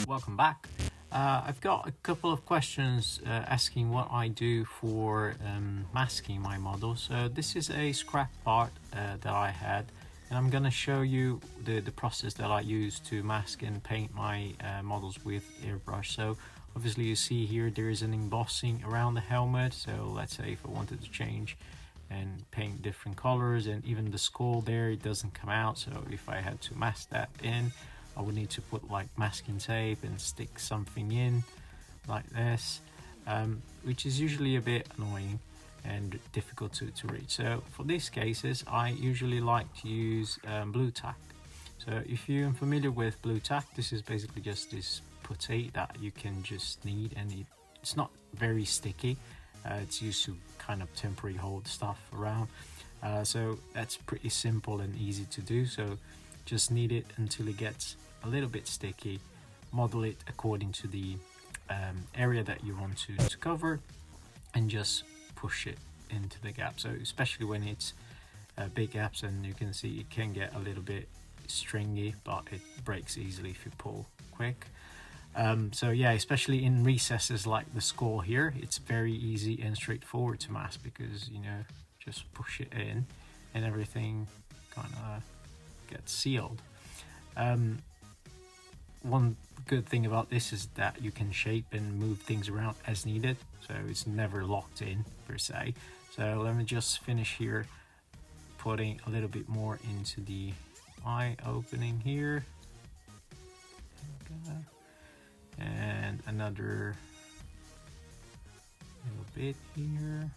welcome back. I've got a couple of questions asking what I do for masking my models. So this is a scrap part that I had, and I'm gonna show you the process that I use to mask and paint my models with Airbrush. So obviously you see here there is an embossing around the helmet. So let's say if I wanted to change and paint different colors, and even the skull there, it doesn't come out. So if I had to mask that in, I would need to put like masking tape and stick something in like this, which is usually a bit annoying and difficult to read. So for these cases I usually like to use blu-tack. So if you're familiar with blu-tack, this is basically just this putty that you can just knead, and it's not very sticky. It's used to kind of temporarily hold stuff around, so that's pretty simple and easy to do. So just knead it until it gets a little bit sticky, model it according to the area that you want to cover, and just push it into the gap. So especially when it's big gaps, and you can see it can get a little bit stringy, but it breaks easily if you pull quick. So yeah, especially in recesses like the skull here, it's very easy and straightforward to mask, because you know, just push it in and everything kind of gets sealed. One good thing about this is that you can shape and move things around as needed, so it's never locked in per se. So let me just finish here, putting a little bit more into the eye opening here, and another little bit here,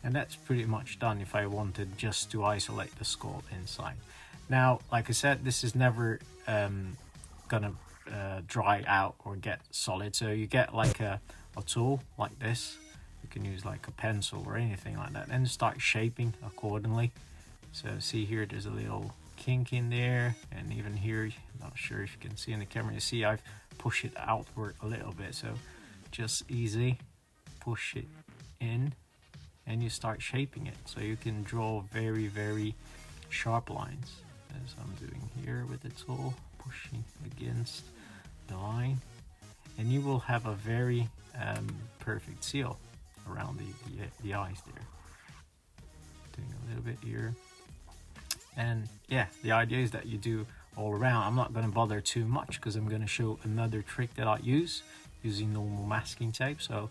and that's pretty much done if I wanted just to isolate the skull inside. Now, like I said, this is never gonna dry out or get solid, so you get like a tool like this. You can use like a pencil or anything like that, and start shaping accordingly. So see here, there's a little kink in there, and even here, I'm not sure if you can see in the camera, you see I've pushed it outward a little bit. So just easy push it in, and you start shaping it, so you can draw very sharp lines, as I'm doing here with the tool, pushing against the line, and you will have a very perfect seal around the eyes there. Doing a little bit here, and yeah, the idea is that you do all around. I'm not going to bother too much because I'm going to show another trick that I use using normal masking tape, so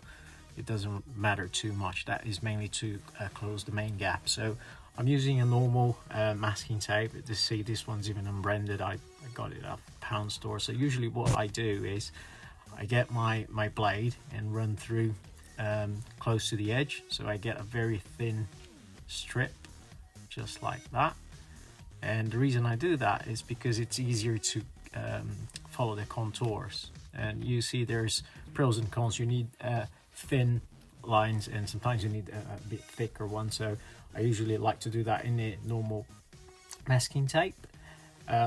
it doesn't matter too much. That is mainly to close the main gap. So I'm using a normal masking tape. See, this one's even unbranded. I got it at a pound store. So usually what I do is I get my blade and run through close to the edge, so I get a very thin strip just like that. And the reason I do that is because it's easier to follow the contours. And you see there's pros and cons. You need thin lines, and sometimes you need a bit thicker one. So I usually like to do that in the normal masking tape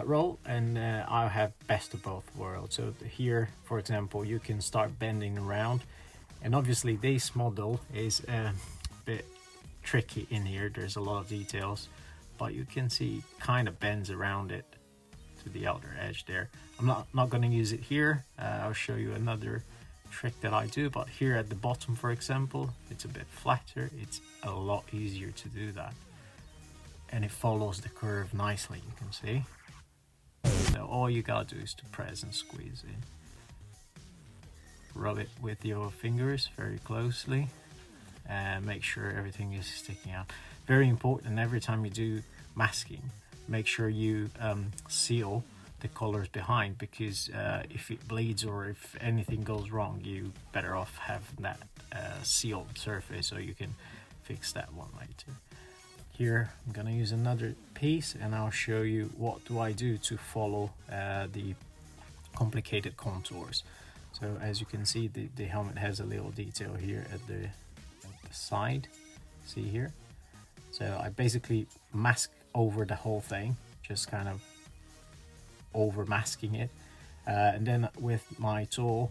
roll, and I'll have best of both worlds. So here, for example, you can start bending around, and obviously this model is a bit tricky in here. There's a lot of details, but you can see kind of bends around it to the outer edge there. I'm not going to use it here. I'll show you another trick that I do, but here at the bottom, for example, it's a bit flatter. It's a lot easier to do that, and it follows the curve nicely, you can see. So all you gotta do is to press and squeeze in. Rub it with your fingers very closely, and make sure everything is sticking out. Very important, every time you do masking, make sure you seal the colors behind, because if it bleeds or if anything goes wrong, you better off have that sealed surface, so you can fix that one later. Here I'm gonna use another piece, and I'll show you what do I do to follow the complicated contours. So as you can see, the helmet has a little detail here at the side, see here. So I basically mask over the whole thing, just kind of over masking it, and then with my tool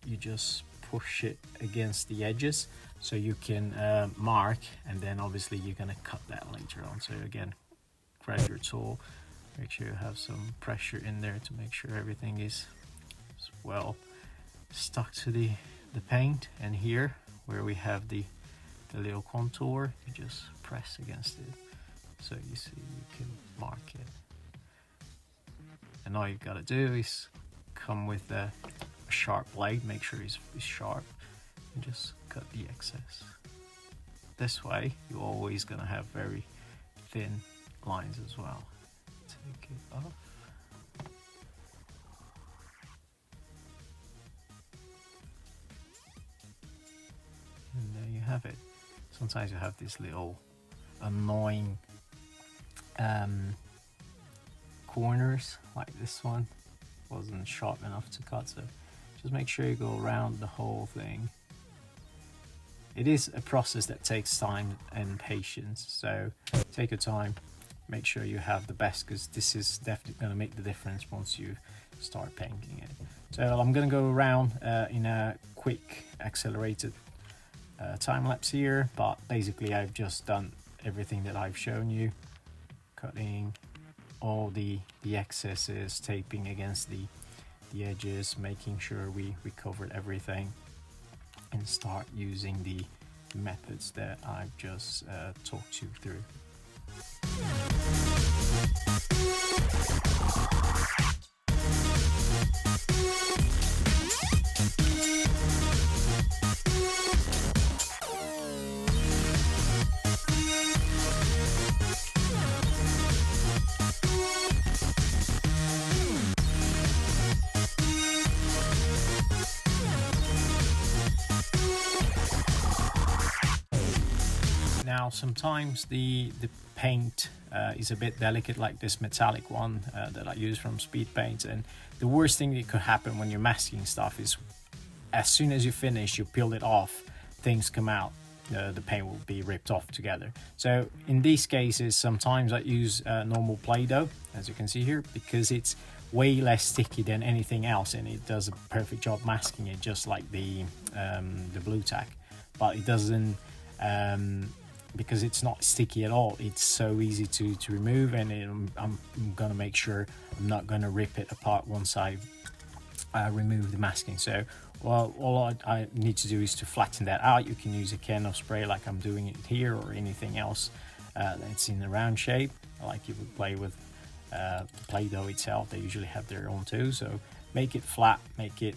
you just push it against the edges, so you can mark, and then obviously you're gonna cut that later on. So again, grab your tool, Make sure you have some pressure in there to make sure everything is well stuck to the paint. And here where we have the little contour, you just press against it so you see you can mark it. And all you gotta do is come with a sharp blade, make sure it's sharp, and just cut the excess. This way you're always gonna have very thin lines as well. Take it off. And there you have it. Sometimes you have this little annoying corners, like this one wasn't sharp enough to cut, so just make sure you go around the whole thing. It is a process that takes time and patience, so take your time, make sure you have the best, because this is definitely going to make the difference once you start painting it. So I'm going to go around in a quick accelerated time lapse here, but basically I've just done everything that I've shown you, cutting all the excesses, taping against the edges, making sure we covered everything, and start using the methods that I've just talked you through. Now sometimes the paint is a bit delicate, like this metallic one that I use from Speed Paint, and the worst thing that could happen when you're masking stuff is as soon as you finish, you peel it off, things come out, the paint will be ripped off together. So in these cases sometimes I use normal Play-Doh, as you can see here, because it's way less sticky than anything else, and it does a perfect job masking it, just like the blu-tack. But it doesn't, because it's not sticky at all, it's so easy to remove, and I'm gonna make sure I'm not gonna rip it apart once I remove the masking. So all I need to do is to flatten that out. You can use a can of spray like I'm doing it here, or anything else that's in a round shape, like you would play with Play-Doh itself. They usually have their own too, so make it flat, make it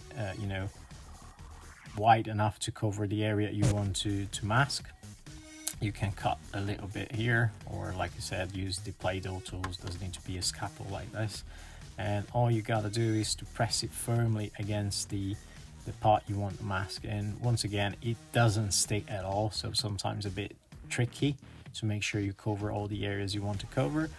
wide enough to cover the area you want to mask. You can cut a little bit here, or like I said, use the Play-Doh tools. Doesn't need to be a scalpel like this. And all you gotta do is to press it firmly against the part you want to mask. And once again, it doesn't stick at all, so sometimes a bit tricky to make sure you cover all the areas you want to cover.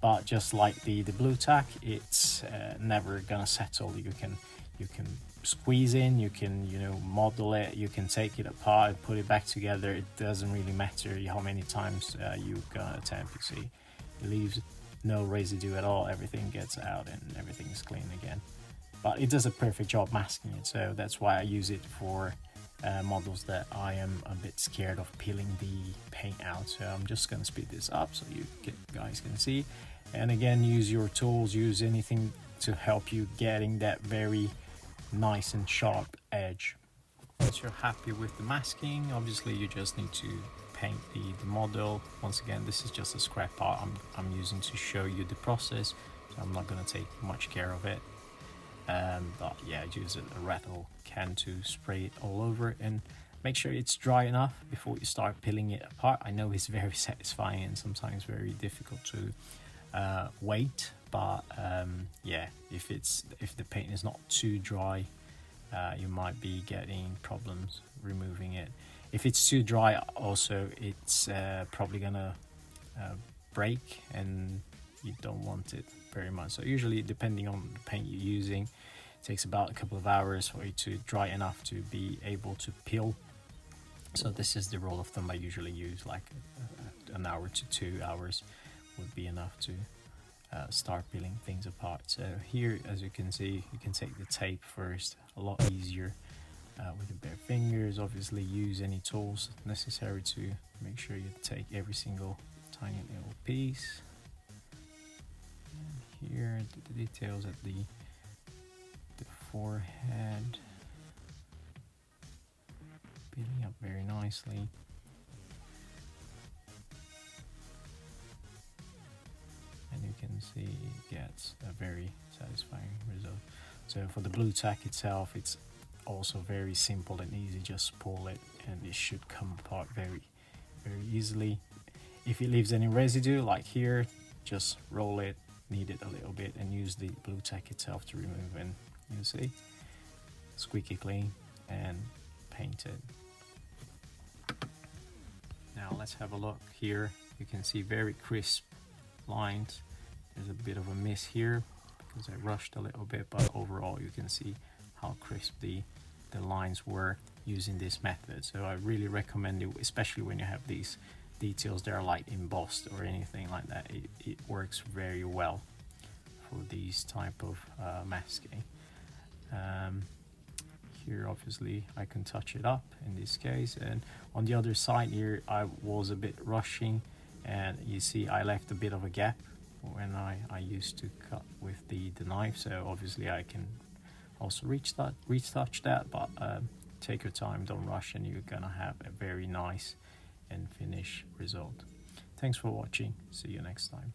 But just like the blu-tack, it's never gonna settle. You can squeeze in, you can model it, you can take it apart and put it back together. It doesn't really matter how many times you're gonna attempt. You see, it leaves no residue at all, everything gets out and everything is clean again. But it does a perfect job masking it, so that's why I use it for models that I am a bit scared of peeling the paint out. So I'm just gonna speed this up so you guys can see. And again, use your tools, use anything to help you getting that very nice and sharp edge. Once you're happy with the masking, obviously you just need to paint the model. Once again, this is just a scrap part I'm using to show you the process, so I'm not going to take much care of it. But yeah, use a rattle can to spray it all over, and make sure it's dry enough before you start peeling it apart. I know it's very satisfying and sometimes very difficult to wait, but yeah, if the paint is not too dry, you might be getting problems removing it. If it's too dry also, it's probably gonna break, and you don't want it very much. So usually, depending on the paint you're using, it takes about a couple of hours for it to dry enough to be able to peel. So this is the rule of thumb I usually use, like an hour to 2 hours would be enough to start peeling things apart. So here, as you can see, you can take the tape first, a lot easier with the bare fingers. Obviously use any tools necessary to make sure you take every single tiny little piece. And here, the details at the forehead, building up very nicely. And you can see it gets a very satisfying result. So for the blue tack itself, it's also very simple and easy. Just pull it and it should come apart very easily. If it leaves any residue like here, just roll it, knead it a little bit, and use the blue tack itself to remove, and you see, squeaky clean and painted. Now let's have a look here. You can see very crisp lines. There's a bit of a miss here because I rushed a little bit, but overall you can see how crisp the lines were using this method. So I really recommend it, especially when you have these details that are like embossed or anything like that. It works very well for these type of masking. Here obviously I can touch it up in this case, and on the other side here I was a bit rushing, and you see I left a bit of a gap when I used to cut with the knife, so obviously I can also retouch that, but take your time, don't rush, and you're gonna have a very nice and finished result. Thanks for watching, see you next time.